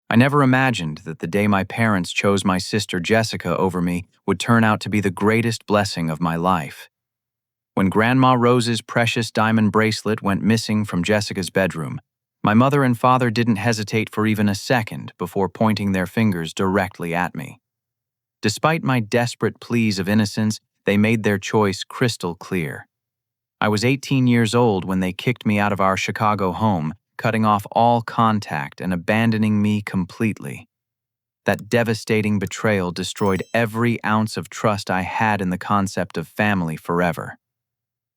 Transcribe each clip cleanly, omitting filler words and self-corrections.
I never imagined that the day my parents chose my sister Jessica over me would turn out to be the greatest blessing of my life. When Grandma Rose's precious diamond bracelet went missing from Jessica's bedroom, my mother and father didn't hesitate for even a second before pointing their fingers directly at me. Despite my desperate pleas of innocence, they made their choice crystal clear. I was 18 years old when they kicked me out of our Chicago home, cutting off all contact and abandoning me completely. That devastating betrayal destroyed every ounce of trust I had in the concept of family forever.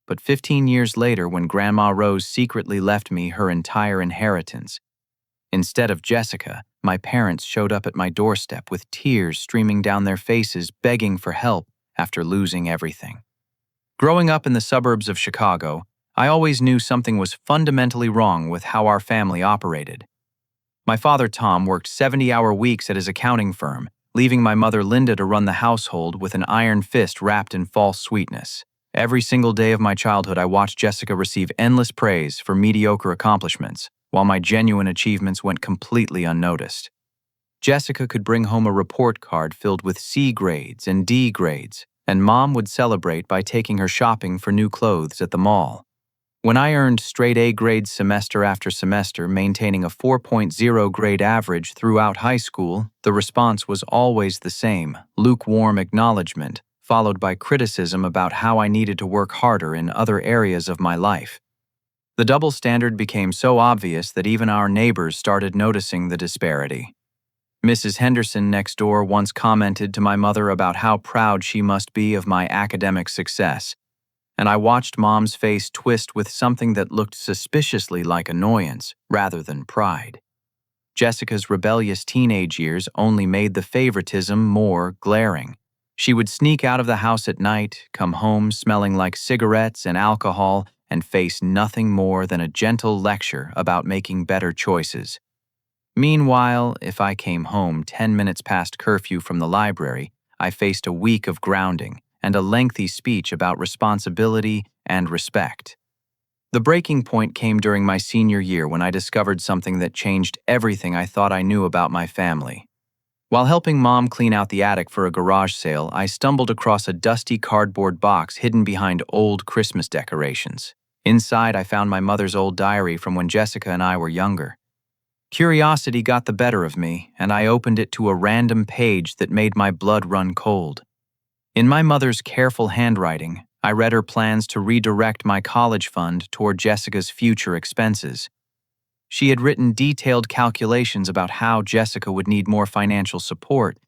But 15 years later, when Grandma Rose secretly left me her entire inheritance, instead of Jessica, my parents showed up at my doorstep with tears streaming down their faces, begging for help after losing everything. Growing up in the suburbs of Chicago, I always knew something was fundamentally wrong with how our family operated. My father, Tom, worked 70-hour weeks at his accounting firm, leaving my mother, Linda, to run the household with an iron fist wrapped in false sweetness. Every single day of my childhood, I watched Jessica receive endless praise for mediocre accomplishments, while my genuine achievements went completely unnoticed. Jessica could bring home a report card filled with C grades and D grades, and Mom would celebrate by taking her shopping for new clothes at the mall. When I earned straight A grades semester after semester, maintaining a 4.0 grade average throughout high school, the response was always the same: lukewarm acknowledgement, followed by criticism about how I needed to work harder in other areas of my life. The double standard became so obvious that even our neighbors started noticing the disparity. Mrs. Henderson next door once commented to my mother about how proud she must be of my academic success, and I watched Mom's face twist with something that looked suspiciously like annoyance rather than pride. Jessica's rebellious teenage years only made the favoritism more glaring. She would sneak out of the house at night, come home smelling like cigarettes and alcohol, and face nothing more than a gentle lecture about making better choices. Meanwhile, if I came home 10 minutes past curfew from the library, I faced a week of grounding and a lengthy speech about responsibility and respect. The breaking point came during my senior year when I discovered something that changed everything I thought I knew about my family. While helping Mom clean out the attic for a garage sale, I stumbled across a dusty cardboard box hidden behind old Christmas decorations. Inside, I found my mother's old diary from when Jessica and I were younger. Curiosity got the better of me, and I opened it to a random page that made my blood run cold. In my mother's careful handwriting, I read her plans to redirect my college fund toward Jessica's future expenses. She had written detailed calculations about how Jessica would need more financial support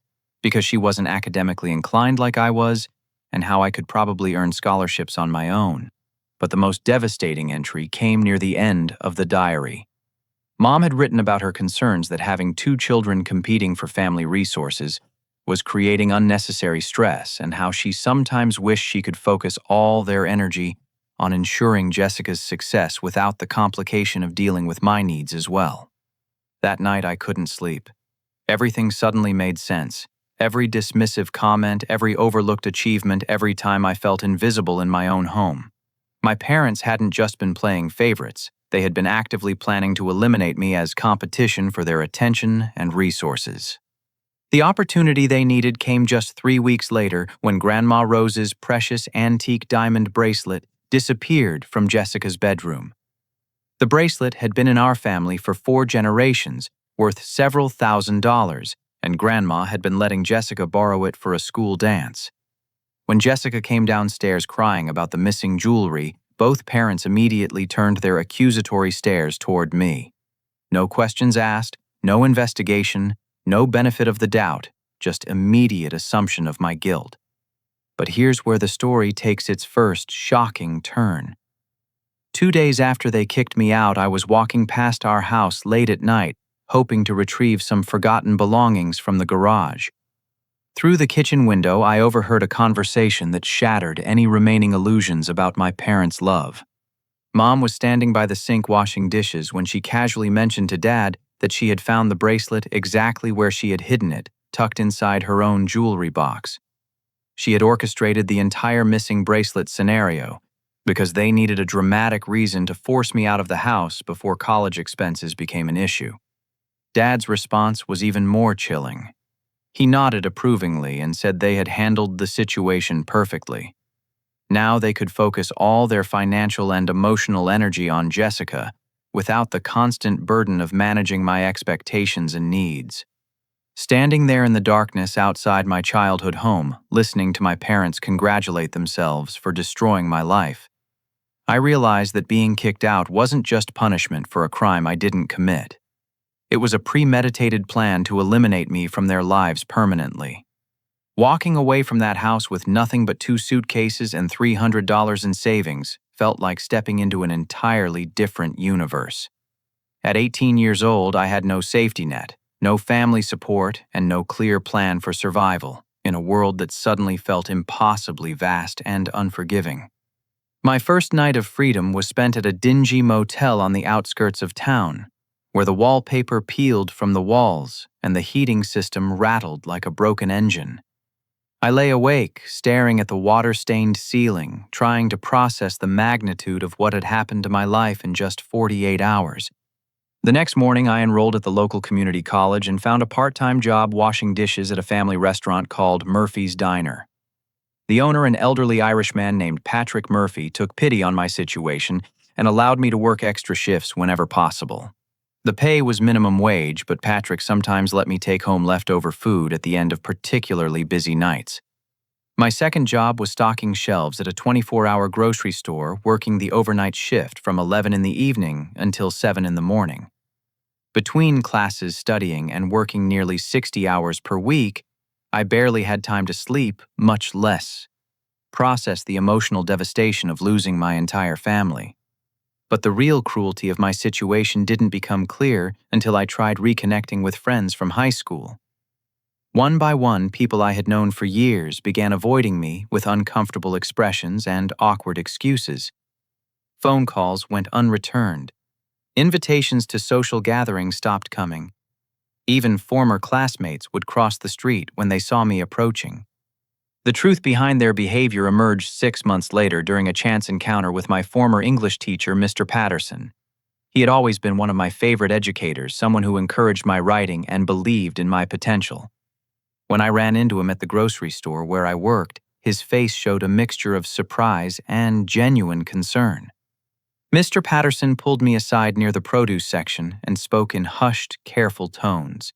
because she wasn't academically inclined like I was, and how I could probably earn scholarships on my own. But the most devastating entry came near the end of the diary. Mom had written about her concerns that having 2 children competing for family resources was creating unnecessary stress, and how she sometimes wished she could focus all their energy on ensuring Jessica's success without the complication of dealing with my needs as well. That night I couldn't sleep. Everything suddenly made sense. Every dismissive comment, every overlooked achievement, every time I felt invisible in my own home. My parents hadn't just been playing favorites. They had been actively planning to eliminate me as competition for their attention and resources. The opportunity they needed came just 3 weeks later when Grandma Rose's precious antique diamond bracelet disappeared from Jessica's bedroom. The bracelet had been in our family for 4 generations, worth several $1,000s, and Grandma had been letting Jessica borrow it for a school dance. When Jessica came downstairs crying about the missing jewelry, both parents immediately turned their accusatory stares toward me. No questions asked, no investigation, no benefit of the doubt, just immediate assumption of my guilt. But here's where the story takes its first shocking turn. 2 days after they kicked me out, I was walking past our house late at night, hoping to retrieve some forgotten belongings from the garage. Through the kitchen window, I overheard a conversation that shattered any remaining illusions about my parents' love. Mom was standing by the sink washing dishes when she casually mentioned to Dad that she had found the bracelet exactly where she had hidden it, tucked inside her own jewelry box. She had orchestrated the entire missing bracelet scenario because they needed a dramatic reason to force me out of the house before college expenses became an issue. Dad's response was even more chilling. He nodded approvingly and said they had handled the situation perfectly. Now they could focus all their financial and emotional energy on Jessica, without the constant burden of managing my expectations and needs. Standing there in the darkness outside my childhood home, listening to my parents congratulate themselves for destroying my life, I realized that being kicked out wasn't just punishment for a crime I didn't commit. It was a premeditated plan to eliminate me from their lives permanently. Walking away from that house with nothing but 2 suitcases and $300 in savings felt like stepping into an entirely different universe. At 18 years old, I had no safety net, no family support, and no clear plan for survival in a world that suddenly felt impossibly vast and unforgiving. My first night of freedom was spent at a dingy motel on the outskirts of town, where the wallpaper peeled from the walls and the heating system rattled like a broken engine. I lay awake, staring at the water-stained ceiling, trying to process the magnitude of what had happened to my life in just 48 hours. The next morning, I enrolled at the local community college and found a part-time job washing dishes at a family restaurant called Murphy's Diner. The owner, an elderly Irishman named Patrick Murphy, took pity on my situation and allowed me to work extra shifts whenever possible. The pay was minimum wage, but Patrick sometimes let me take home leftover food at the end of particularly busy nights. My second job was stocking shelves at a 24-hour grocery store, working the overnight shift from 11 in the evening until 7 in the morning. Between classes, studying, and working nearly 60 hours per week, I barely had time to sleep, much less process the emotional devastation of losing my entire family. But the real cruelty of my situation didn't become clear until I tried reconnecting with friends from high school. One by one, people I had known for years began avoiding me with uncomfortable expressions and awkward excuses. Phone calls went unreturned. Invitations to social gatherings stopped coming. Even former classmates would cross the street when they saw me approaching. The truth behind their behavior emerged 6 months later during a chance encounter with my former English teacher, Mr. Patterson. He had always been one of my favorite educators, someone who encouraged my writing and believed in my potential. When I ran into him at the grocery store where I worked, his face showed a mixture of surprise and genuine concern. Mr. Patterson pulled me aside near the produce section and spoke in hushed, careful tones.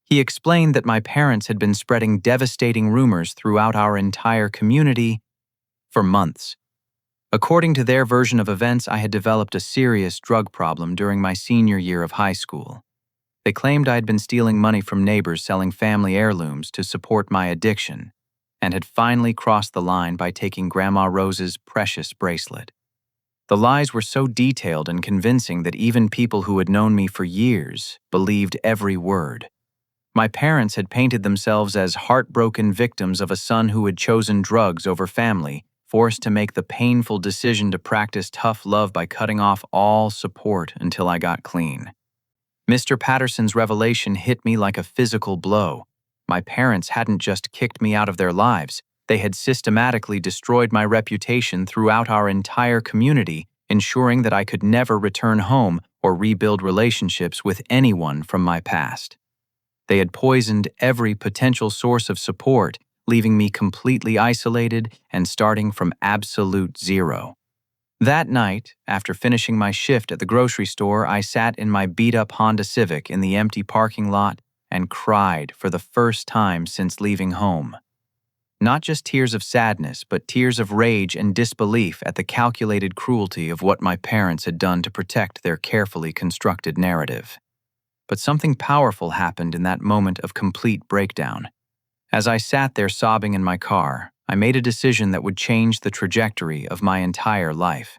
He explained that my parents had been spreading devastating rumors throughout our entire community for months. According to their version of events, I had developed a serious drug problem during my senior year of high school. They claimed I had been stealing money from neighbors selling family heirlooms to support my addiction, and had finally crossed the line by taking Grandma Rose's precious bracelet. The lies were so detailed and convincing that even people who had known me for years believed every word. My parents had painted themselves as heartbroken victims of a son who had chosen drugs over family, forced to make the painful decision to practice tough love by cutting off all support until I got clean. Mr. Patterson's revelation hit me like a physical blow. My parents hadn't just kicked me out of their lives, they had systematically destroyed my reputation throughout our entire community, ensuring that I could never return home or rebuild relationships with anyone from my past. They had poisoned every potential source of support, leaving me completely isolated and starting from absolute zero. That night, after finishing my shift at the grocery store, I sat in my beat-up Honda Civic in the empty parking lot and cried for the first time since leaving home. Not just tears of sadness, but tears of rage and disbelief at the calculated cruelty of what my parents had done to protect their carefully constructed narrative. But something powerful happened in that moment of complete breakdown. As I sat there sobbing in my car, I made a decision that would change the trajectory of my entire life.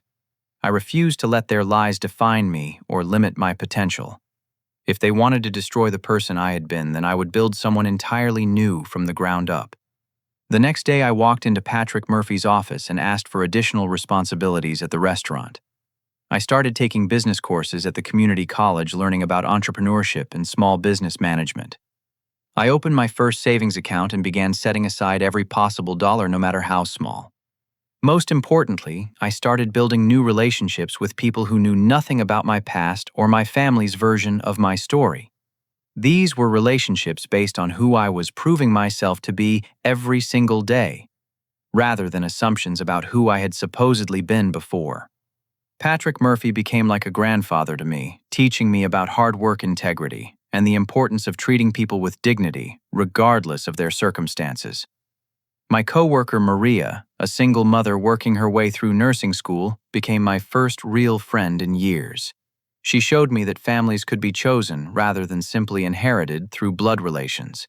I refused to let their lies define me or limit my potential. If they wanted to destroy the person I had been, then I would build someone entirely new from the ground up. The next day, I walked into Patrick Murphy's office and asked for additional responsibilities at the restaurant. I started taking business courses at the community college, learning about entrepreneurship and small business management. I opened my first savings account and began setting aside every possible dollar, no matter how small. Most importantly, I started building new relationships with people who knew nothing about my past or my family's version of my story. These were relationships based on who I was proving myself to be every single day, rather than assumptions about who I had supposedly been before. Patrick Murphy became like a grandfather to me, teaching me about hard work integrity and the importance of treating people with dignity, regardless of their circumstances. My coworker Maria, a single mother working her way through nursing school, became my first real friend in years. She showed me that families could be chosen rather than simply inherited through blood relations.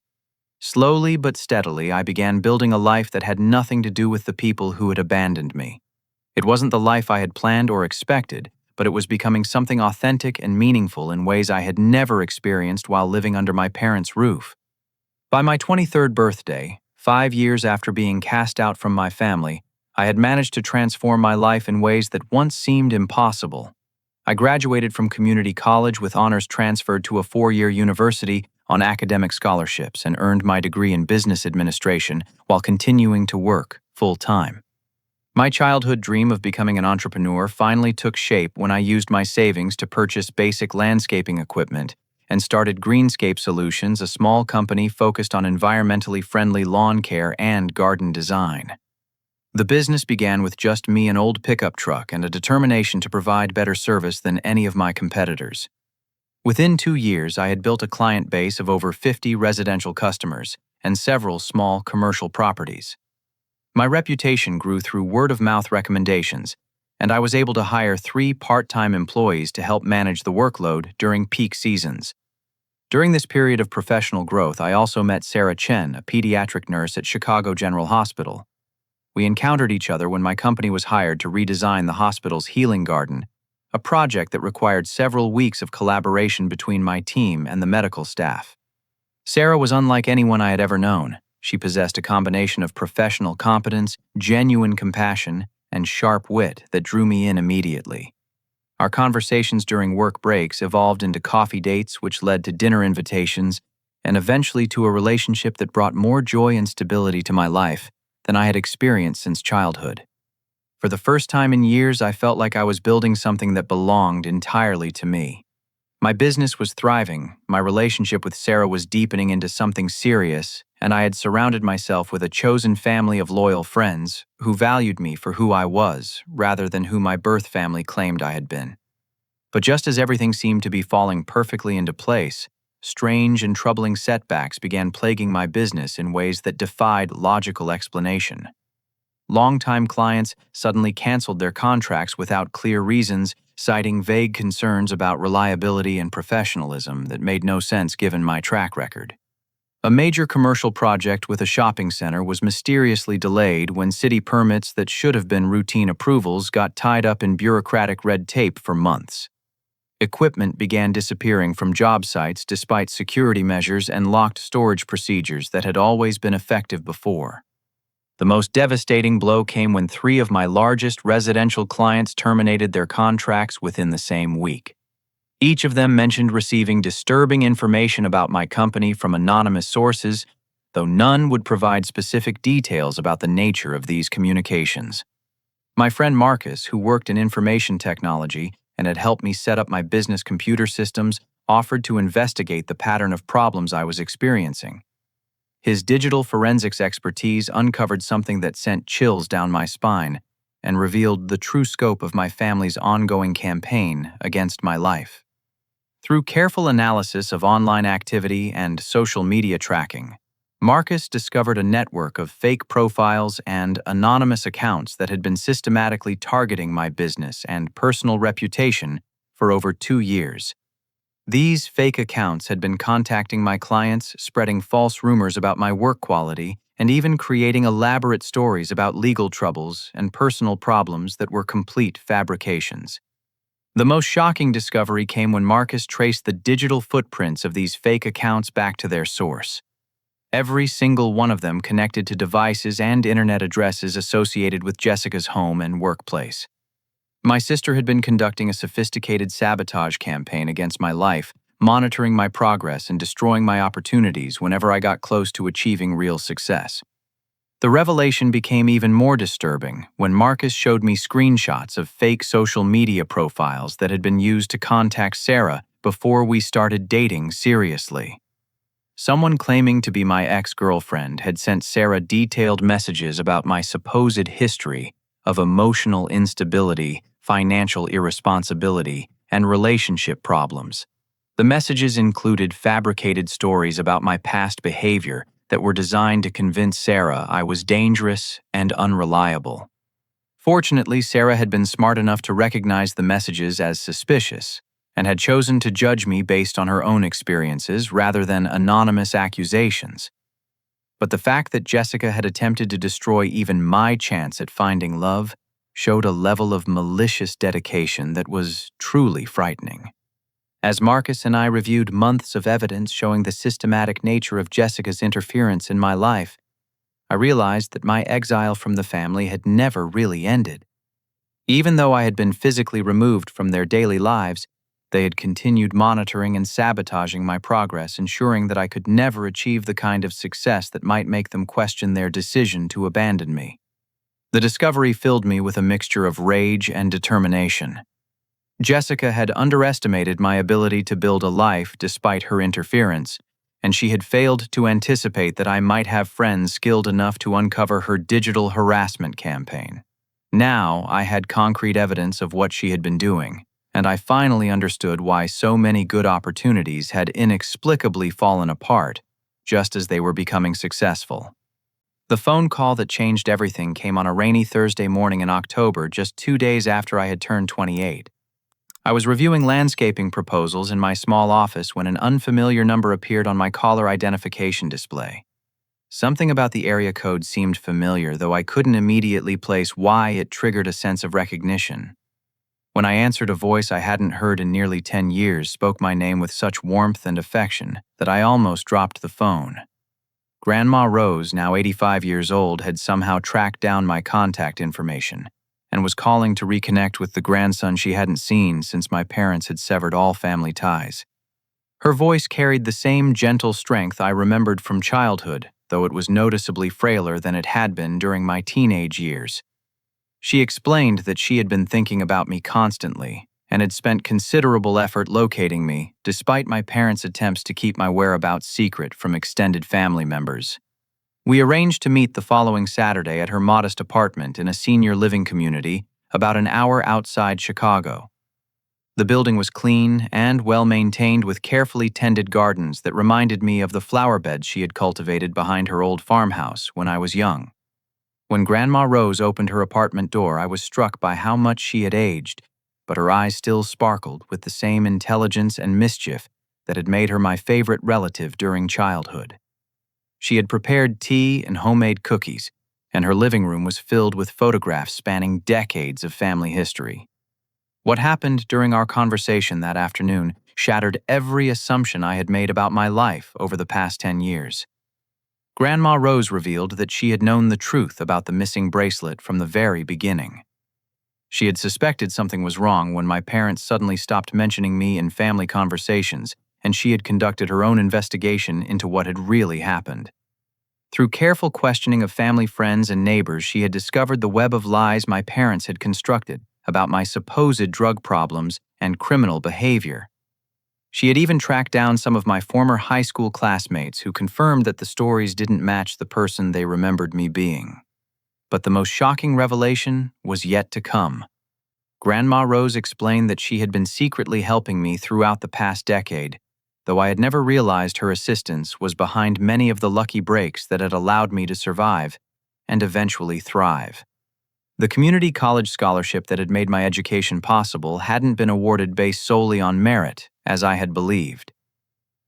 Slowly but steadily, I began building a life that had nothing to do with the people who had abandoned me. It wasn't the life I had planned or expected, but it was becoming something authentic and meaningful in ways I had never experienced while living under my parents' roof. By my 23rd birthday, 5 years after being cast out from my family, I had managed to transform my life in ways that once seemed impossible. I graduated from community college with honors transferred to a 4-year university on academic scholarships and earned my degree in business administration while continuing to work full-time. My childhood dream of becoming an entrepreneur finally took shape when I used my savings to purchase basic landscaping equipment and started Greenscape Solutions, a small company focused on environmentally friendly lawn care and garden design. The business began with just me, an old pickup truck, and a determination to provide better service than any of my competitors. Within 2 years, I had built a client base of over 50 residential customers and several small commercial properties. My reputation grew through word-of-mouth recommendations, and I was able to hire 3 part-time employees to help manage the workload during peak seasons. During this period of professional growth, I also met Sarah Chen, a pediatric nurse at Chicago General Hospital. We encountered each other when my company was hired to redesign the hospital's healing garden, a project that required several weeks of collaboration between my team and the medical staff. Sarah was unlike anyone I had ever known. She possessed a combination of professional competence, genuine compassion, and sharp wit that drew me in immediately. Our conversations during work breaks evolved into coffee dates, which led to dinner invitations, and eventually to a relationship that brought more joy and stability to my life than I had experienced since childhood. For the first time in years, I felt like I was building something that belonged entirely to me. My business was thriving, my relationship with Sarah was deepening into something serious, and I had surrounded myself with a chosen family of loyal friends who valued me for who I was rather than who my birth family claimed I had been. But just as everything seemed to be falling perfectly into place, strange and troubling setbacks began plaguing my business in ways that defied logical explanation. Longtime clients suddenly canceled their contracts without clear reasons, citing vague concerns about reliability and professionalism that made no sense given my track record. A major commercial project with a shopping center was mysteriously delayed when city permits that should have been routine approvals got tied up in bureaucratic red tape for months. Equipment began disappearing from job sites despite security measures and locked storage procedures that had always been effective before. The most devastating blow came when 3 of my largest residential clients terminated their contracts within the same week. Each of them mentioned receiving disturbing information about my company from anonymous sources, though none would provide specific details about the nature of these communications. My friend Marcus, who worked in information technology and had helped me set up my business computer systems, offered to investigate the pattern of problems I was experiencing. His digital forensics expertise uncovered something that sent chills down my spine and revealed the true scope of my family's ongoing campaign against my life. Through careful analysis of online activity and social media tracking, Marcus discovered a network of fake profiles and anonymous accounts that had been systematically targeting my business and personal reputation for over 2 years. These fake accounts had been contacting my clients, spreading false rumors about my work quality, and even creating elaborate stories about legal troubles and personal problems that were complete fabrications. The most shocking discovery came when Marcus traced the digital footprints of these fake accounts back to their source. Every single one of them connected to devices and internet addresses associated with Jessica's home and workplace. My sister had been conducting a sophisticated sabotage campaign against my life, monitoring my progress and destroying my opportunities whenever I got close to achieving real success. The revelation became even more disturbing when Marcus showed me screenshots of fake social media profiles that had been used to contact Sarah before we started dating seriously. Someone claiming to be my ex-girlfriend had sent Sarah detailed messages about my supposed history of emotional instability, financial irresponsibility, and relationship problems. The messages included fabricated stories about my past behavior that were designed to convince Sarah I was dangerous and unreliable. Fortunately, Sarah had been smart enough to recognize the messages as suspicious and had chosen to judge me based on her own experiences rather than anonymous accusations. But the fact that Jessica had attempted to destroy even my chance at finding love showed a level of malicious dedication that was truly frightening. As Marcus and I reviewed months of evidence showing the systematic nature of Jessica's interference in my life, I realized that my exile from the family had never really ended. Even though I had been physically removed from their daily lives, they had continued monitoring and sabotaging my progress, ensuring that I could never achieve the kind of success that might make them question their decision to abandon me. The discovery filled me with a mixture of rage and determination. Jessica had underestimated my ability to build a life despite her interference, and she had failed to anticipate that I might have friends skilled enough to uncover her digital harassment campaign. Now I had concrete evidence of what she had been doing, and I finally understood why so many good opportunities had inexplicably fallen apart just as they were becoming successful. The phone call that changed everything came on a rainy Thursday morning in October, just 2 days after I had turned 28. I was reviewing landscaping proposals in my small office when an unfamiliar number appeared on my caller identification display. Something about the area code seemed familiar, though I couldn't immediately place why it triggered a sense of recognition. When I answered, a voice I hadn't heard in nearly 10 years spoke my name with such warmth and affection that I almost dropped the phone. Grandma Rose, now 85 years old, had somehow tracked down my contact information and was calling to reconnect with the grandson she hadn't seen since my parents had severed all family ties. Her voice carried the same gentle strength I remembered from childhood, though it was noticeably frailer than it had been during my teenage years. She explained that she had been thinking about me constantly and had spent considerable effort locating me, despite my parents' attempts to keep my whereabouts secret from extended family members. We arranged to meet the following Saturday at her modest apartment in a senior living community about an hour outside Chicago. The building was clean and well-maintained, with carefully tended gardens that reminded me of the flower beds she had cultivated behind her old farmhouse when I was young. When Grandma Rose opened her apartment door, I was struck by how much she had aged, but her eyes still sparkled with the same intelligence and mischief that had made her my favorite relative during childhood. She had prepared tea and homemade cookies, and her living room was filled with photographs spanning decades of family history. What happened during our conversation that afternoon shattered every assumption I had made about my life over the past 10 years. Grandma Rose revealed that she had known the truth about the missing bracelet from the very beginning. She had suspected something was wrong when my parents suddenly stopped mentioning me in family conversations, and she had conducted her own investigation into what had really happened. Through careful questioning of family friends and neighbors, she had discovered the web of lies my parents had constructed about my supposed drug problems and criminal behavior. She had even tracked down some of my former high school classmates who confirmed that the stories didn't match the person they remembered me being. But the most shocking revelation was yet to come. Grandma Rose explained that she had been secretly helping me throughout the past decade, though I had never realized her assistance was behind many of the lucky breaks that had allowed me to survive and eventually thrive. The community college scholarship that had made my education possible hadn't been awarded based solely on merit, as I had believed.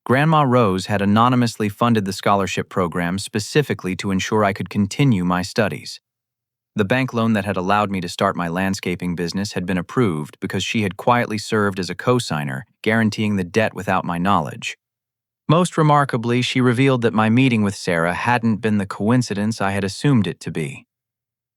Grandma Rose had anonymously funded the scholarship program specifically to ensure I could continue my studies. The bank loan that had allowed me to start my landscaping business had been approved because she had quietly served as a co-signer, guaranteeing the debt without my knowledge. Most remarkably, she revealed that my meeting with Sarah hadn't been the coincidence I had assumed it to be.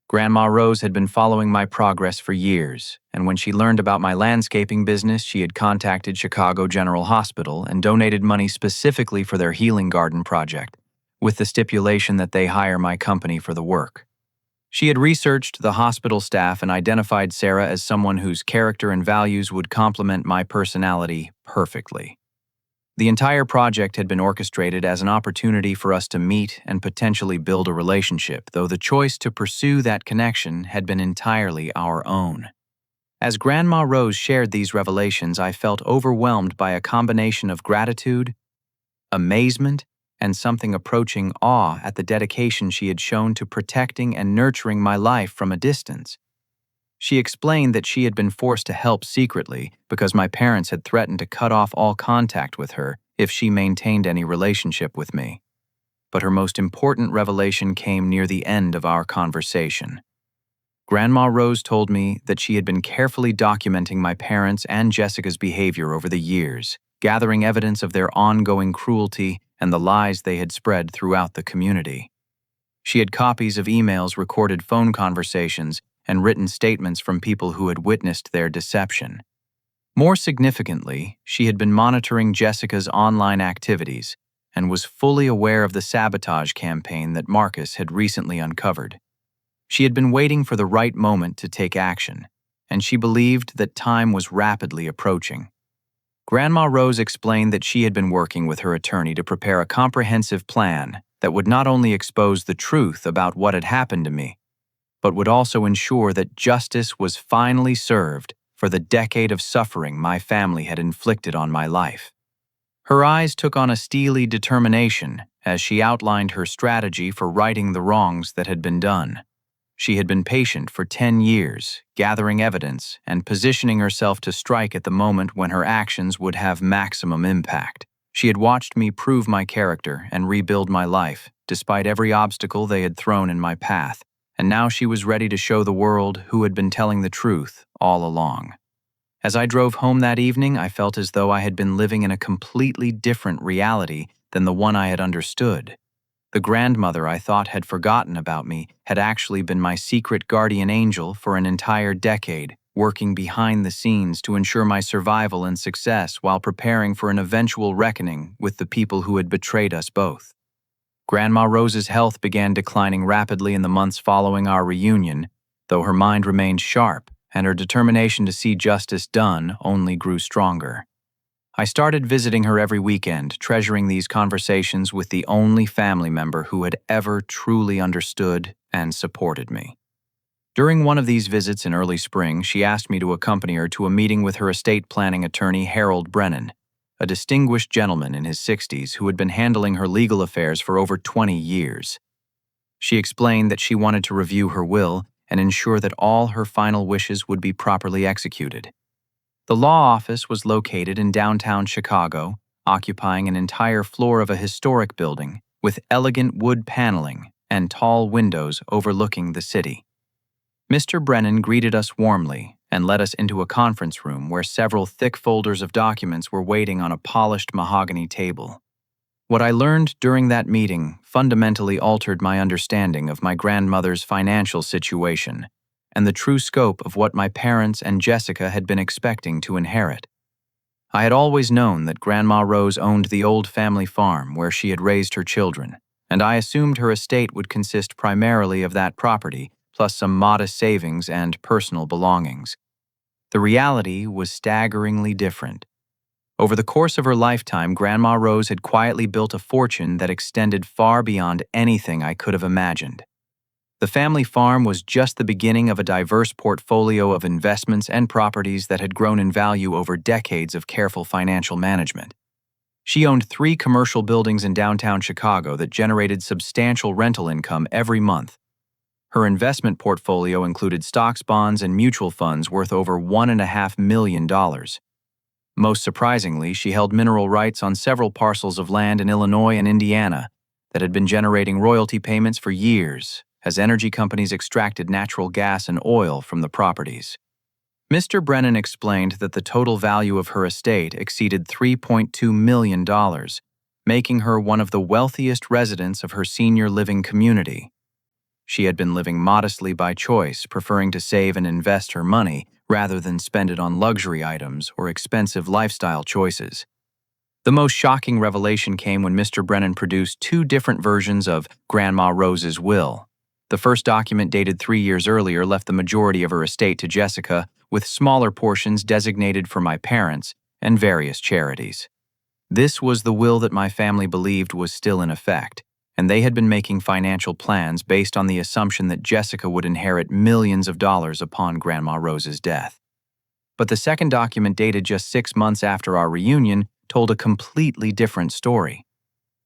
Grandma Rose had been following my progress for years, and when she learned about my landscaping business, she had contacted Chicago General Hospital and donated money specifically for their healing garden project, with the stipulation that they hire my company for the work. She had researched the hospital staff and identified Sarah as someone whose character and values would complement my personality perfectly. The entire project had been orchestrated as an opportunity for us to meet and potentially build a relationship, though the choice to pursue that connection had been entirely our own. As Grandma Rose shared these revelations, I felt overwhelmed by a combination of gratitude, amazement, and something approaching awe at the dedication she had shown to protecting and nurturing my life from a distance. She explained that she had been forced to help secretly because my parents had threatened to cut off all contact with her if she maintained any relationship with me. But her most important revelation came near the end of our conversation. Grandma Rose told me that she had been carefully documenting my parents' and Jessica's behavior over the years, gathering evidence of their ongoing cruelty and the lies they had spread throughout the community. She had copies of emails, recorded phone conversations, and written statements from people who had witnessed their deception. More significantly, she had been monitoring Jessica's online activities and was fully aware of the sabotage campaign that Marcus had recently uncovered. She had been waiting for the right moment to take action, and she believed that time was rapidly approaching. Grandma Rose explained that she had been working with her attorney to prepare a comprehensive plan that would not only expose the truth about what had happened to me, but would also ensure that justice was finally served for the decade of suffering my family had inflicted on my life. Her eyes took on a steely determination as she outlined her strategy for righting the wrongs that had been done. She had been patient for 10 years, gathering evidence and positioning herself to strike at the moment when her actions would have maximum impact. She had watched me prove my character and rebuild my life, despite every obstacle they had thrown in my path, and now she was ready to show the world who had been telling the truth all along. As I drove home that evening, I felt as though I had been living in a completely different reality than the one I had understood. The grandmother I thought had forgotten about me had actually been my secret guardian angel for an entire decade, working behind the scenes to ensure my survival and success while preparing for an eventual reckoning with the people who had betrayed us both. Grandma Rose's health began declining rapidly in the months following our reunion, though her mind remained sharp and her determination to see justice done only grew stronger. I started visiting her every weekend, treasuring these conversations with the only family member who had ever truly understood and supported me. During one of these visits in early spring, she asked me to accompany her to a meeting with her estate planning attorney, Harold Brennan, a distinguished gentleman in his 60s who had been handling her legal affairs for over 20 years. She explained that she wanted to review her will and ensure that all her final wishes would be properly executed. The law office was located in downtown Chicago, occupying an entire floor of a historic building with elegant wood paneling and tall windows overlooking the city. Mr. Brennan greeted us warmly and led us into a conference room where several thick folders of documents were waiting on a polished mahogany table. What I learned during that meeting fundamentally altered my understanding of my grandmother's financial situation and the true scope of what my parents and Jessica had been expecting to inherit. I had always known that Grandma Rose owned the old family farm where she had raised her children, and I assumed her estate would consist primarily of that property, plus some modest savings and personal belongings. The reality was staggeringly different. Over the course of her lifetime, Grandma Rose had quietly built a fortune that extended far beyond anything I could have imagined. The family farm was just the beginning of a diverse portfolio of investments and properties that had grown in value over decades of careful financial management. She owned 3 commercial buildings in downtown Chicago that generated substantial rental income every month. Her investment portfolio included stocks, bonds, and mutual funds worth over $1.5 million. Most surprisingly, she held mineral rights on several parcels of land in Illinois and Indiana that had been generating royalty payments for years, as energy companies extracted natural gas and oil from the properties. Mr. Brennan explained that the total value of her estate exceeded $3.2 million, making her one of the wealthiest residents of her senior living community. She had been living modestly by choice, preferring to save and invest her money rather than spend it on luxury items or expensive lifestyle choices. The most shocking revelation came when Mr. Brennan produced 2 different versions of Grandma Rose's will. The first document, dated 3 years earlier, left the majority of her estate to Jessica, with smaller portions designated for my parents and various charities. This was the will that my family believed was still in effect, and they had been making financial plans based on the assumption that Jessica would inherit millions of dollars upon Grandma Rose's death. But the second document, dated just 6 months after our reunion, told a completely different story.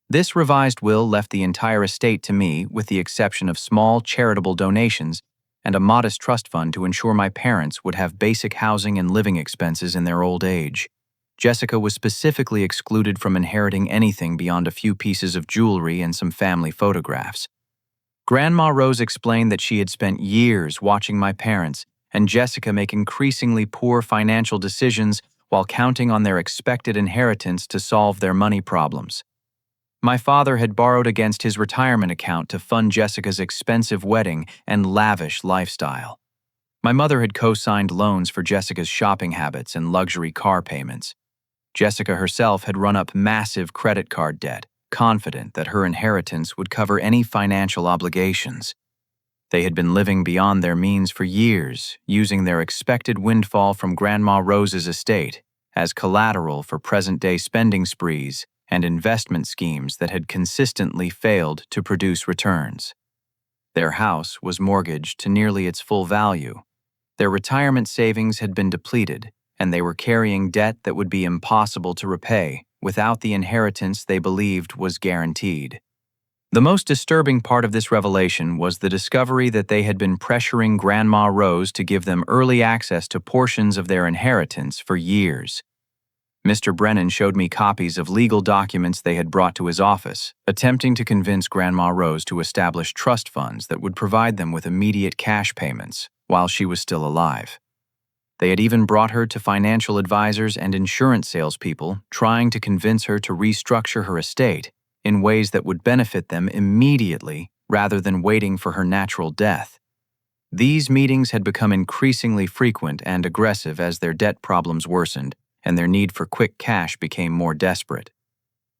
This revised will left the entire estate to me, with the exception of small charitable donations and a modest trust fund to ensure my parents would have basic housing and living expenses in their old age. Jessica was specifically excluded from inheriting anything beyond a few pieces of jewelry and some family photographs. Grandma Rose explained that she had spent years watching my parents and Jessica make increasingly poor financial decisions while counting on their expected inheritance to solve their money problems. My father had borrowed against his retirement account to fund Jessica's expensive wedding and lavish lifestyle. My mother had co-signed loans for Jessica's shopping habits and luxury car payments. Jessica herself had run up massive credit card debt, confident that her inheritance would cover any financial obligations. They had been living beyond their means for years, using their expected windfall from Grandma Rose's estate as collateral for present-day spending sprees and investment schemes that had consistently failed to produce returns. Their house was mortgaged to nearly its full value. Their retirement savings had been depleted, and they were carrying debt that would be impossible to repay without the inheritance they believed was guaranteed. The most disturbing part of this revelation was the discovery that they had been pressuring Grandma Rose to give them early access to portions of their inheritance for years. Mr. Brennan showed me copies of legal documents they had brought to his office, attempting to convince Grandma Rose to establish trust funds that would provide them with immediate cash payments while she was still alive. They had even brought her to financial advisors and insurance salespeople, trying to convince her to restructure her estate in ways that would benefit them immediately rather than waiting for her natural death. These meetings had become increasingly frequent and aggressive as their debt problems worsened and their need for quick cash became more desperate.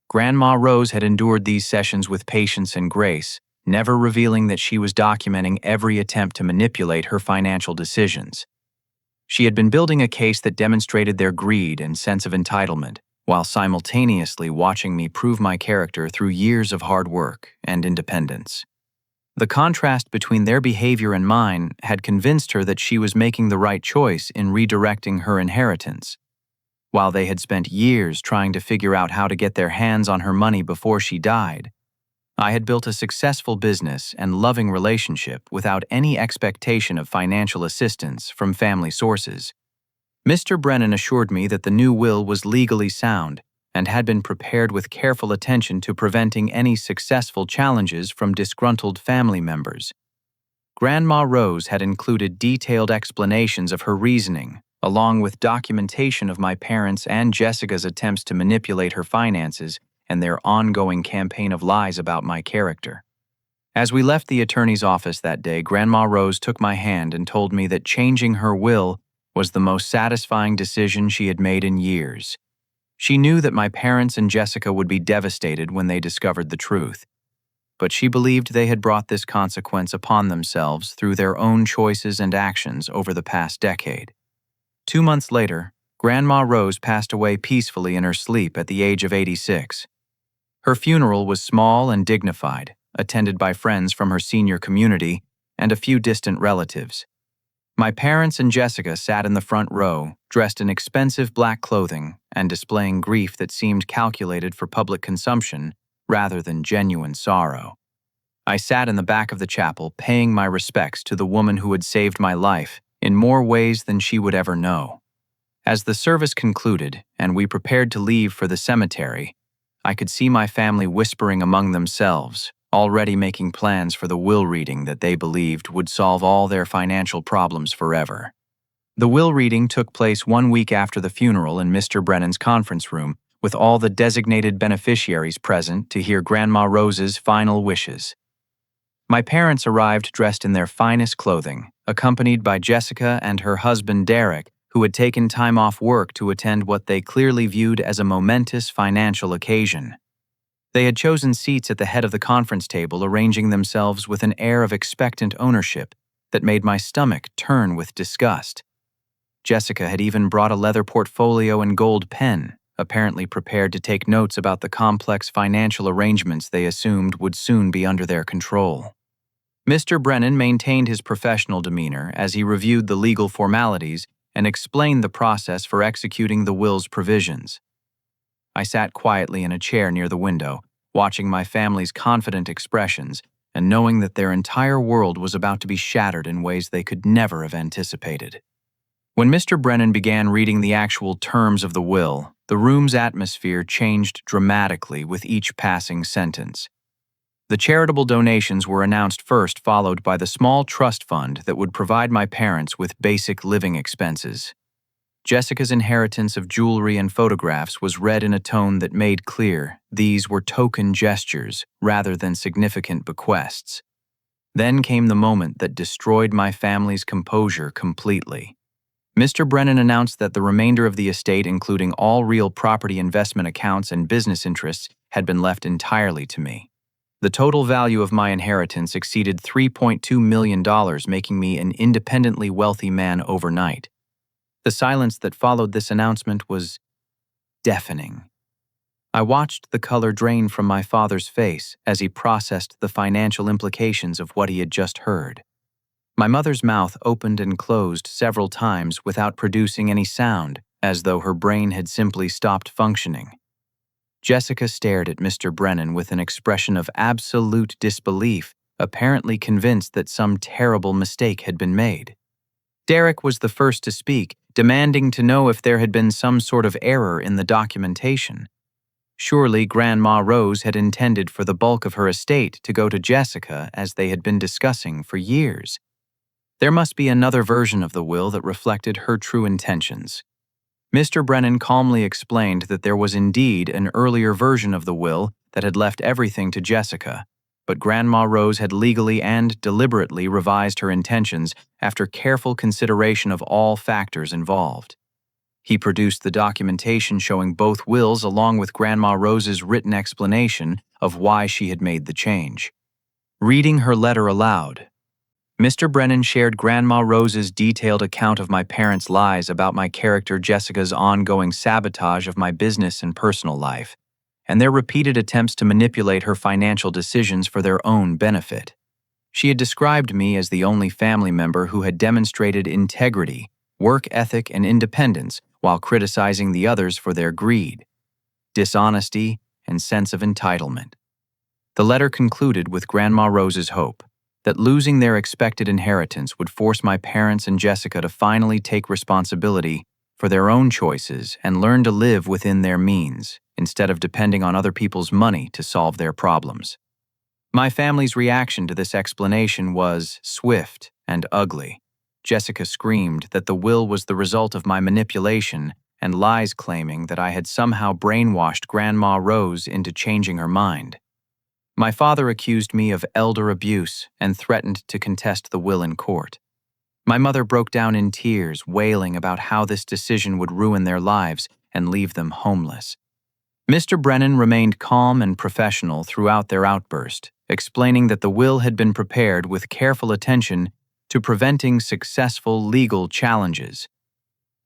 Grandma Rose had endured these sessions with patience and grace, never revealing that she was documenting every attempt to manipulate her financial decisions. She had been building a case that demonstrated their greed and sense of entitlement, while simultaneously watching me prove my character through years of hard work and independence. The contrast between their behavior and mine had convinced her that she was making the right choice in redirecting her inheritance. While they had spent years trying to figure out how to get their hands on her money before she died, I had built a successful business and loving relationship without any expectation of financial assistance from family sources. Mr. Brennan assured me that the new will was legally sound and had been prepared with careful attention to preventing any successful challenges from disgruntled family members. Grandma Rose had included detailed explanations of her reasoning, along with documentation of my parents' and Jessica's attempts to manipulate her finances and their ongoing campaign of lies about my character. As we left the attorney's office that day, Grandma Rose took my hand and told me that changing her will was the most satisfying decision she had made in years. She knew that my parents and Jessica would be devastated when they discovered the truth, but she believed they had brought this consequence upon themselves through their own choices and actions over the past decade. 2 months later, Grandma Rose passed away peacefully in her sleep at the age of 86. Her funeral was small and dignified, attended by friends from her senior community and a few distant relatives. My parents and Jessica sat in the front row, dressed in expensive black clothing and displaying grief that seemed calculated for public consumption rather than genuine sorrow. I sat in the back of the chapel, paying my respects to the woman who had saved my life in more ways than she would ever know. As the service concluded and we prepared to leave for the cemetery, I could see my family whispering among themselves, already making plans for the will reading that they believed would solve all their financial problems forever. The will reading took place 1 week after the funeral in Mr. Brennan's conference room, with all the designated beneficiaries present to hear Grandma Rose's final wishes. My parents arrived dressed in their finest clothing, accompanied by Jessica and her husband Derek, who had taken time off work to attend what they clearly viewed as a momentous financial occasion. They had chosen seats at the head of the conference table, arranging themselves with an air of expectant ownership that made my stomach turn with disgust. Jessica had even brought a leather portfolio and gold pen, apparently prepared to take notes about the complex financial arrangements they assumed would soon be under their control. Mr. Brennan maintained his professional demeanor as he reviewed the legal formalities and explained the process for executing the will's provisions. I sat quietly in a chair near the window, watching my family's confident expressions and knowing that their entire world was about to be shattered in ways they could never have anticipated. When Mr. Brennan began reading the actual terms of the will, the room's atmosphere changed dramatically with each passing sentence. The charitable donations were announced first, followed by the small trust fund that would provide my parents with basic living expenses. Jessica's inheritance of jewelry and photographs was read in a tone that made clear these were token gestures rather than significant bequests. Then came the moment that destroyed my family's composure completely. Mr. Brennan announced that the remainder of the estate, including all real property investment accounts and business interests, had been left entirely to me. The total value of my inheritance exceeded $3.2 million, making me an independently wealthy man overnight. The silence that followed this announcement was deafening. I watched the color drain from my father's face as he processed the financial implications of what he had just heard. My mother's mouth opened and closed several times without producing any sound, as though her brain had simply stopped functioning. Jessica stared at Mr. Brennan with an expression of absolute disbelief, apparently convinced that some terrible mistake had been made. Derek was the first to speak, demanding to know if there had been some sort of error in the documentation. Surely Grandma Rose had intended for the bulk of her estate to go to Jessica, as they had been discussing for years. There must be another version of the will that reflected her true intentions. Mr. Brennan calmly explained that there was indeed an earlier version of the will that had left everything to Jessica, but Grandma Rose had legally and deliberately revised her intentions after careful consideration of all factors involved. He produced the documentation showing both wills along with Grandma Rose's written explanation of why she had made the change. Reading her letter aloud, Mr. Brennan shared Grandma Rose's detailed account of my parents' lies about my character Jessica's ongoing sabotage of my business and personal life, and their repeated attempts to manipulate her financial decisions for their own benefit. She had described me as the only family member who had demonstrated integrity, work ethic, and independence while criticizing the others for their greed, dishonesty, and sense of entitlement. The letter concluded with Grandma Rose's hope that losing their expected inheritance would force my parents and Jessica to finally take responsibility for their own choices and learn to live within their means, instead of depending on other people's money to solve their problems. My family's reaction to this explanation was swift and ugly. Jessica screamed that the will was the result of my manipulation and lies, claiming that I had somehow brainwashed Grandma Rose into changing her mind. My father accused me of elder abuse and threatened to contest the will in court. My mother broke down in tears, wailing about how this decision would ruin their lives and leave them homeless. Mr. Brennan remained calm and professional throughout their outburst, explaining that the will had been prepared with careful attention to preventing successful legal challenges.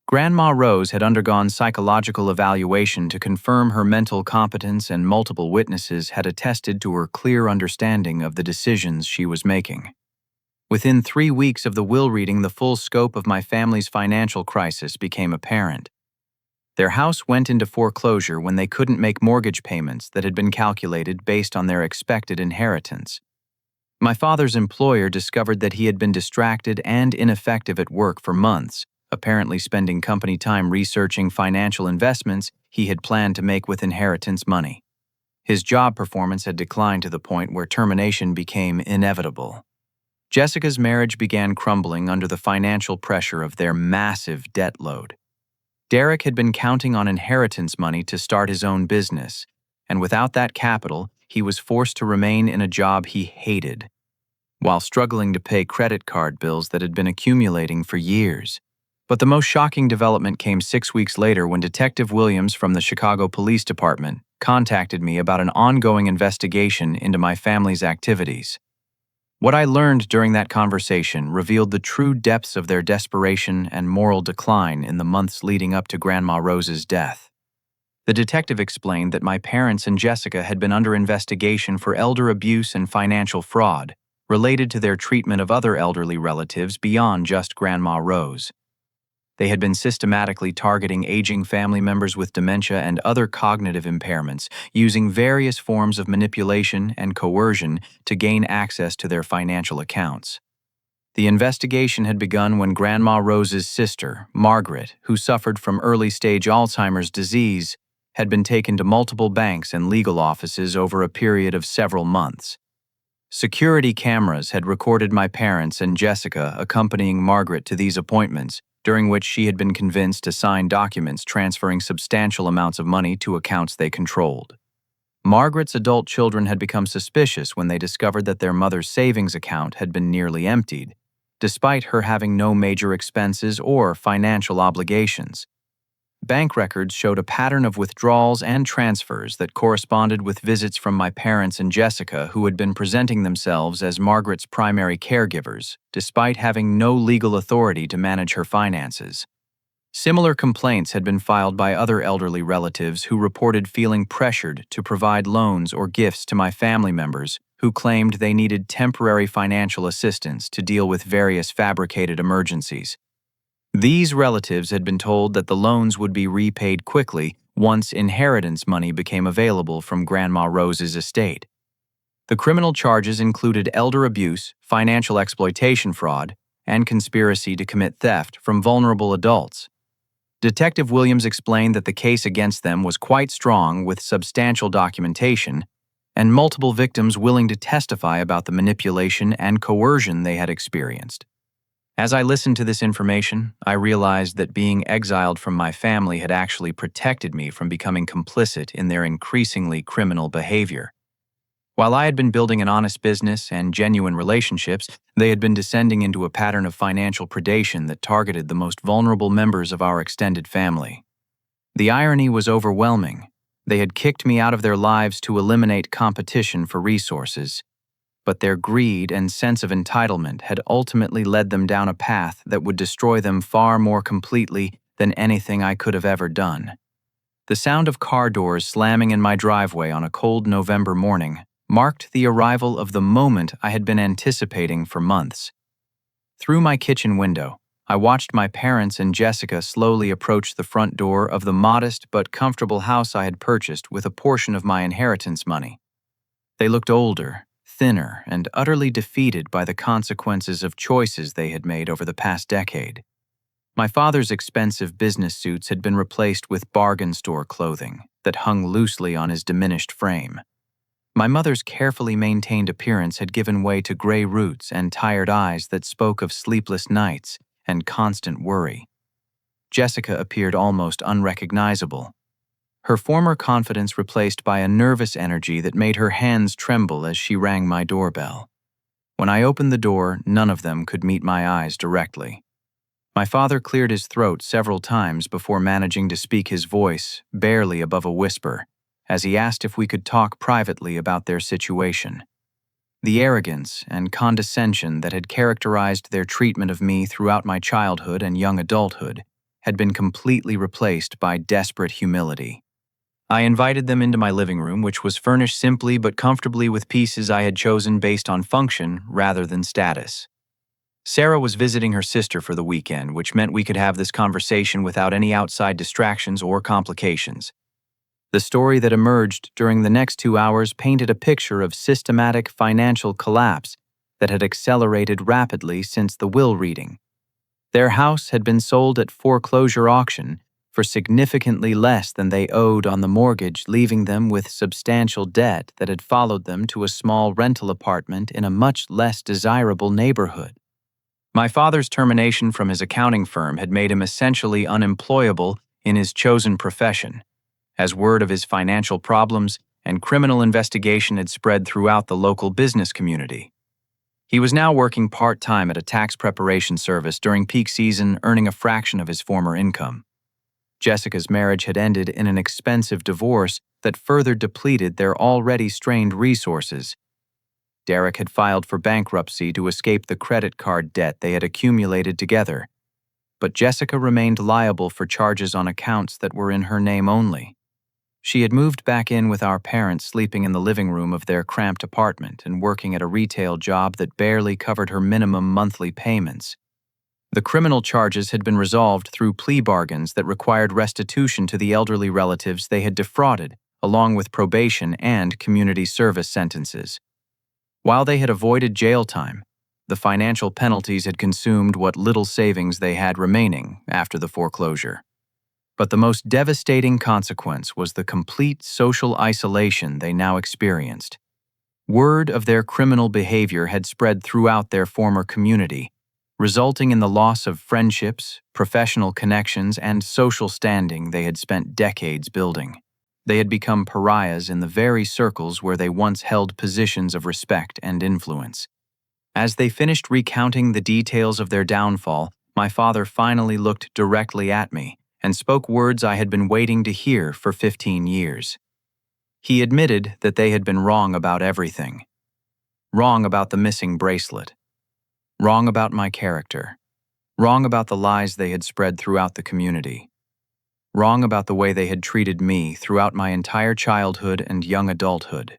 Grandma Rose had undergone psychological evaluation to confirm her mental competence, and multiple witnesses had attested to her clear understanding of the decisions she was making. Within 3 weeks of the will reading, the full scope of my family's financial crisis became apparent. Their house went into foreclosure when they couldn't make mortgage payments that had been calculated based on their expected inheritance. My father's employer discovered that he had been distracted and ineffective at work for months, apparently spending company time researching financial investments he had planned to make with inheritance money. His job performance had declined to the point where termination became inevitable. Jessica's marriage began crumbling under the financial pressure of their massive debt load. Derek had been counting on inheritance money to start his own business, and without that capital, he was forced to remain in a job he hated, while struggling to pay credit card bills that had been accumulating for years. But the most shocking development came 6 weeks later when Detective Williams from the Chicago Police Department contacted me about an ongoing investigation into my family's activities. What I learned during that conversation revealed the true depths of their desperation and moral decline in the months leading up to Grandma Rose's death. The detective explained that my parents and Jessica had been under investigation for elder abuse and financial fraud related to their treatment of other elderly relatives beyond just Grandma Rose. They had been systematically targeting aging family members with dementia and other cognitive impairments, using various forms of manipulation and coercion to gain access to their financial accounts. The investigation had begun when Grandma Rose's sister, Margaret, who suffered from early-stage Alzheimer's disease, had been taken to multiple banks and legal offices over a period of several months. Security cameras had recorded my parents and Jessica accompanying Margaret to these appointments, during which she had been convinced to sign documents transferring substantial amounts of money to accounts they controlled. Margaret's adult children had become suspicious when they discovered that their mother's savings account had been nearly emptied, despite her having no major expenses or financial obligations. Bank records showed a pattern of withdrawals and transfers that corresponded with visits from my parents and Jessica, who had been presenting themselves as Margaret's primary caregivers, despite having no legal authority to manage her finances. Similar complaints had been filed by other elderly relatives who reported feeling pressured to provide loans or gifts to my family members who claimed they needed temporary financial assistance to deal with various fabricated emergencies. These relatives had been told that the loans would be repaid quickly once inheritance money became available from Grandma Rose's estate. The criminal charges included elder abuse, financial exploitation fraud, and conspiracy to commit theft from vulnerable adults. Detective Williams explained that the case against them was quite strong with substantial documentation and multiple victims willing to testify about the manipulation and coercion they had experienced. As I listened to this information, I realized that being exiled from my family had actually protected me from becoming complicit in their increasingly criminal behavior. While I had been building an honest business and genuine relationships, they had been descending into a pattern of financial predation that targeted the most vulnerable members of our extended family. The irony was overwhelming. They had kicked me out of their lives to eliminate competition for resources, but their greed and sense of entitlement had ultimately led them down a path that would destroy them far more completely than anything I could have ever done. The sound of car doors slamming in my driveway on a cold November morning marked the arrival of the moment I had been anticipating for months. Through my kitchen window, I watched my parents and Jessica slowly approach the front door of the modest but comfortable house I had purchased with a portion of my inheritance money. They looked older, thinner, and utterly defeated by the consequences of choices they had made over the past decade. My father's expensive business suits had been replaced with bargain store clothing that hung loosely on his diminished frame. My mother's carefully maintained appearance had given way to gray roots and tired eyes that spoke of sleepless nights and constant worry. Jessica appeared almost unrecognizable, her former confidence replaced by a nervous energy that made her hands tremble as she rang my doorbell. When I opened the door, none of them could meet my eyes directly. My father cleared his throat several times before managing to speak, his voice barely above a whisper, as he asked if we could talk privately about their situation. The arrogance and condescension that had characterized their treatment of me throughout my childhood and young adulthood had been completely replaced by desperate humility. I invited them into my living room, which was furnished simply but comfortably with pieces I had chosen based on function rather than status. Sarah was visiting her sister for the weekend, which meant we could have this conversation without any outside distractions or complications. The story that emerged during the next 2 hours painted a picture of systematic financial collapse that had accelerated rapidly since the will reading. Their house had been sold at foreclosure auction for significantly less than they owed on the mortgage, leaving them with substantial debt that had followed them to a small rental apartment in a much less desirable neighborhood. My father's termination from his accounting firm had made him essentially unemployable in his chosen profession, as word of his financial problems and criminal investigation had spread throughout the local business community. He was now working part-time at a tax preparation service during peak season, earning a fraction of his former income. Jessica's marriage had ended in an expensive divorce that further depleted their already strained resources. Derek had filed for bankruptcy to escape the credit card debt they had accumulated together, but Jessica remained liable for charges on accounts that were in her name only. She had moved back in with our parents, sleeping in the living room of their cramped apartment and working at a retail job that barely covered her minimum monthly payments. The criminal charges had been resolved through plea bargains that required restitution to the elderly relatives they had defrauded, along with probation and community service sentences. While they had avoided jail time, the financial penalties had consumed what little savings they had remaining after the foreclosure. But the most devastating consequence was the complete social isolation they now experienced. Word of their criminal behavior had spread throughout their former community, resulting in the loss of friendships, professional connections, and social standing they had spent decades building. They had become pariahs in the very circles where they once held positions of respect and influence. As they finished recounting the details of their downfall, my father finally looked directly at me and spoke words I had been waiting to hear for 15 years. He admitted that they had been wrong about everything. Wrong about the missing bracelet. Wrong about my character. Wrong about the lies they had spread throughout the community. Wrong about the way they had treated me throughout my entire childhood and young adulthood.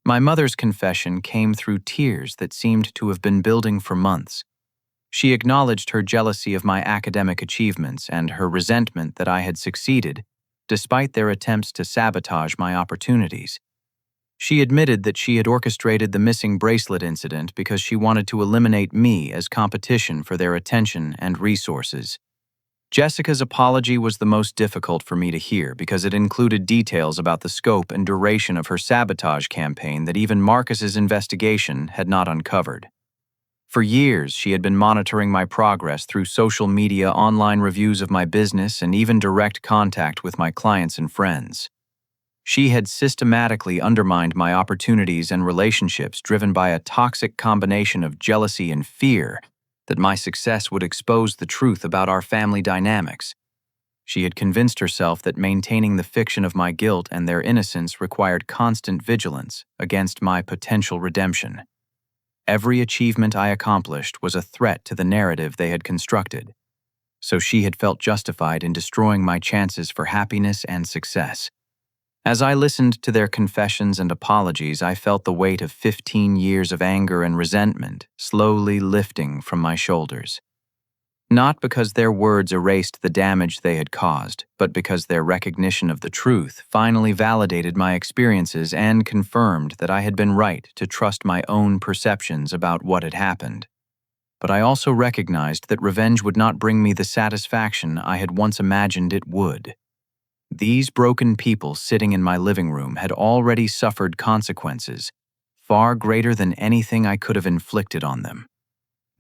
My mother's confession came through tears that seemed to have been building for months. She acknowledged her jealousy of my academic achievements and her resentment that I had succeeded, despite their attempts to sabotage my opportunities. She admitted that she had orchestrated the missing bracelet incident because she wanted to eliminate me as competition for their attention and resources. Jessica's apology was the most difficult for me to hear because it included details about the scope and duration of her sabotage campaign that even Marcus's investigation had not uncovered. For years, she had been monitoring my progress through social media, online reviews of my business, and even direct contact with my clients and friends. She had systematically undermined my opportunities and relationships, driven by a toxic combination of jealousy and fear that my success would expose the truth about our family dynamics. She had convinced herself that maintaining the fiction of my guilt and their innocence required constant vigilance against my potential redemption. Every achievement I accomplished was a threat to the narrative they had constructed, so she had felt justified in destroying my chances for happiness and success. As I listened to their confessions and apologies, I felt the weight of 15 years of anger and resentment slowly lifting from my shoulders. Not because their words erased the damage they had caused, but because their recognition of the truth finally validated my experiences and confirmed that I had been right to trust my own perceptions about what had happened. But I also recognized that revenge would not bring me the satisfaction I had once imagined it would. These broken people sitting in my living room had already suffered consequences far greater than anything I could have inflicted on them.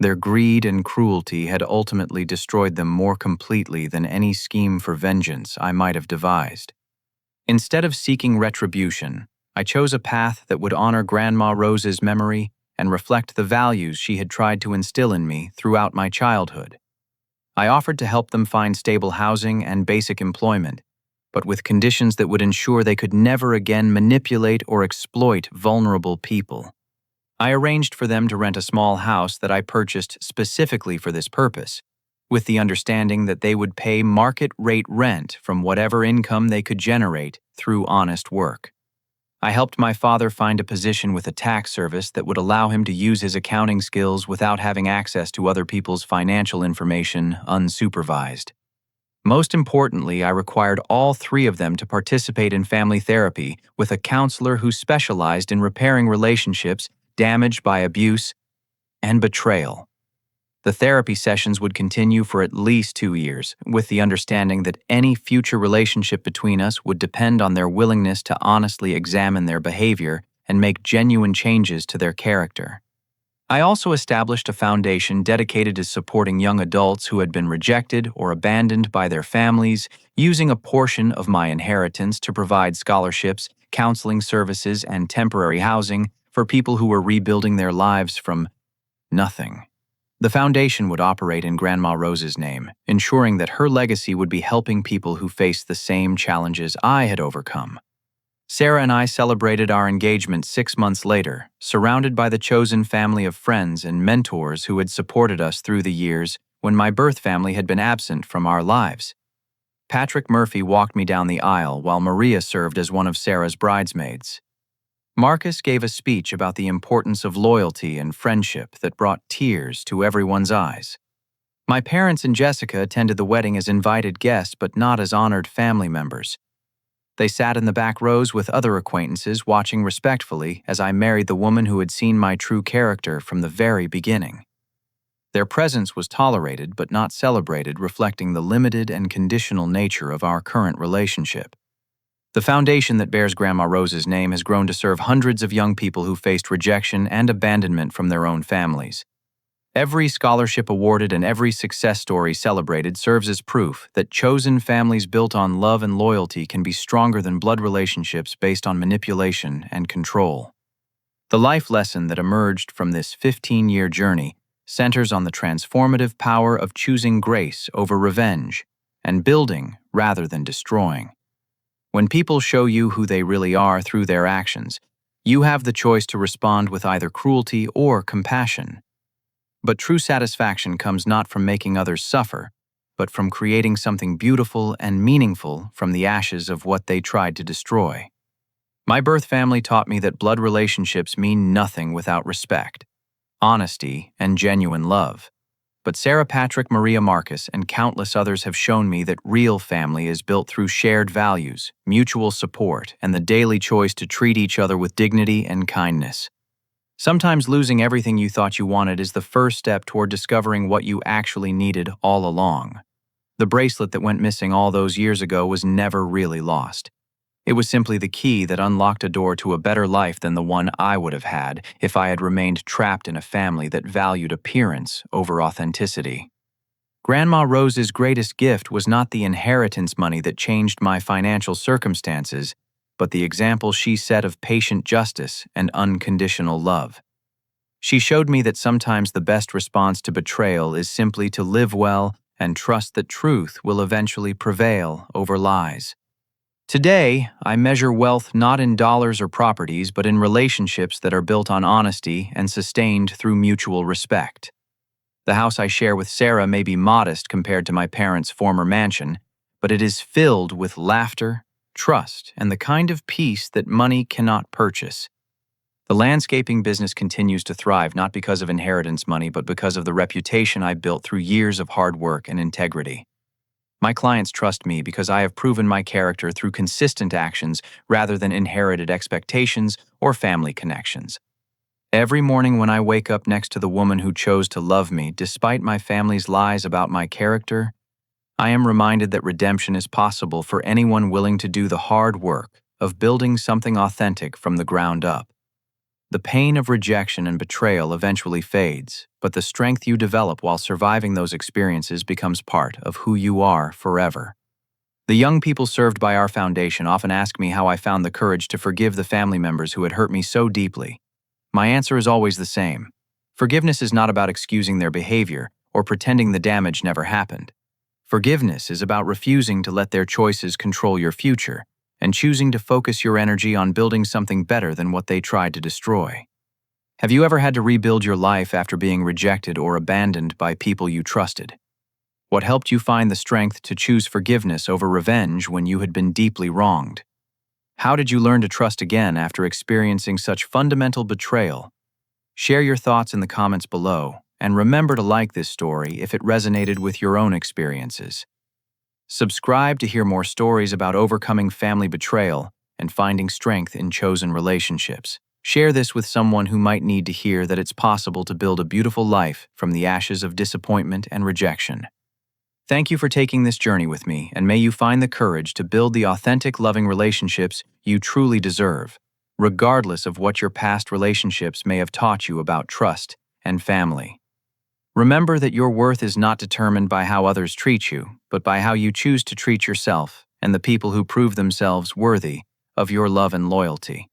Their greed and cruelty had ultimately destroyed them more completely than any scheme for vengeance I might have devised. Instead of seeking retribution, I chose a path that would honor Grandma Rose's memory and reflect the values she had tried to instill in me throughout my childhood. I offered to help them find stable housing and basic employment, but with conditions that would ensure they could never again manipulate or exploit vulnerable people. I arranged for them to rent a small house that I purchased specifically for this purpose, with the understanding that they would pay market-rate rent from whatever income they could generate through honest work. I helped my father find a position with a tax service that would allow him to use his accounting skills without having access to other people's financial information unsupervised. Most importantly, I required all three of them to participate in family therapy with a counselor who specialized in repairing relationships damaged by abuse and betrayal. The therapy sessions would continue for at least 2 years, with the understanding that any future relationship between us would depend on their willingness to honestly examine their behavior and make genuine changes to their character. I also established a foundation dedicated to supporting young adults who had been rejected or abandoned by their families, using a portion of my inheritance to provide scholarships, counseling services, and temporary housing for people who were rebuilding their lives from Nothing. The foundation would operate in Grandma Rose's name, ensuring that her legacy would be helping people who faced the same challenges I had overcome. Sarah and I celebrated our engagement 6 months later, surrounded by the chosen family of friends and mentors who had supported us through the years when my birth family had been absent from our lives. Patrick Murphy walked me down the aisle while Maria served as one of Sarah's bridesmaids. Marcus gave a speech about the importance of loyalty and friendship that brought tears to everyone's eyes. My parents and Jessica attended the wedding as invited guests but not as honored family members. They sat in the back rows with other acquaintances, watching respectfully as I married the woman who had seen my true character from the very beginning. Their presence was tolerated but not celebrated, reflecting the limited and conditional nature of our current relationship. The foundation that bears Grandma Rose's name has grown to serve hundreds of young people who faced rejection and abandonment from their own families. Every scholarship awarded and every success story celebrated serves as proof that chosen families built on love and loyalty can be stronger than blood relationships based on manipulation and control. The life lesson that emerged from this 15-year journey centers on the transformative power of choosing grace over revenge and building rather than destroying. When people show you who they really are through their actions, you have the choice to respond with either cruelty or compassion. But true satisfaction comes not from making others suffer, but from creating something beautiful and meaningful from the ashes of what they tried to destroy. My birth family taught me that blood relationships mean nothing without respect, honesty, and genuine love. But Sarah, Patrick, Maria, Marcus, and countless others have shown me that real family is built through shared values, mutual support, and the daily choice to treat each other with dignity and kindness. Sometimes losing everything you thought you wanted is the first step toward discovering what you actually needed all along. The bracelet that went missing all those years ago was never really lost. It was simply the key that unlocked a door to a better life than the one I would have had if I had remained trapped in a family that valued appearance over authenticity. Grandma Rose's greatest gift was not the inheritance money that changed my financial circumstances, but the example she set of patient justice and unconditional love. She showed me that sometimes the best response to betrayal is simply to live well and trust that truth will eventually prevail over lies. Today, I measure wealth not in dollars or properties, but in relationships that are built on honesty and sustained through mutual respect. The house I share with Sarah may be modest compared to my parents' former mansion, but it is filled with laughter, trust, and the kind of peace that money cannot purchase. The landscaping business continues to thrive not because of inheritance money, but because of the reputation I built through years of hard work and integrity. My clients trust me because I have proven my character through consistent actions rather than inherited expectations or family connections. Every morning when I wake up next to the woman who chose to love me despite my family's lies about my character, I am reminded that redemption is possible for anyone willing to do the hard work of building something authentic from the ground up. The pain of rejection and betrayal eventually fades, but the strength you develop while surviving those experiences becomes part of who you are forever. The young people served by our foundation often ask me how I found the courage to forgive the family members who had hurt me so deeply. My answer is always the same. Forgiveness is not about excusing their behavior or pretending the damage never happened. Forgiveness is about refusing to let their choices control your future and choosing to focus your energy on building something better than what they tried to destroy. Have you ever had to rebuild your life after being rejected or abandoned by people you trusted? What helped you find the strength to choose forgiveness over revenge when you had been deeply wronged? How did you learn to trust again after experiencing such fundamental betrayal? Share your thoughts in the comments below, and remember to like this story if it resonated with your own experiences. Subscribe to hear more stories about overcoming family betrayal and finding strength in chosen relationships. Share this with someone who might need to hear that it's possible to build a beautiful life from the ashes of disappointment and rejection. Thank you for taking this journey with me, and may you find the courage to build the authentic, loving relationships you truly deserve, regardless of what your past relationships may have taught you about trust and family. Remember that your worth is not determined by how others treat you, but by how you choose to treat yourself and the people who prove themselves worthy of your love and loyalty.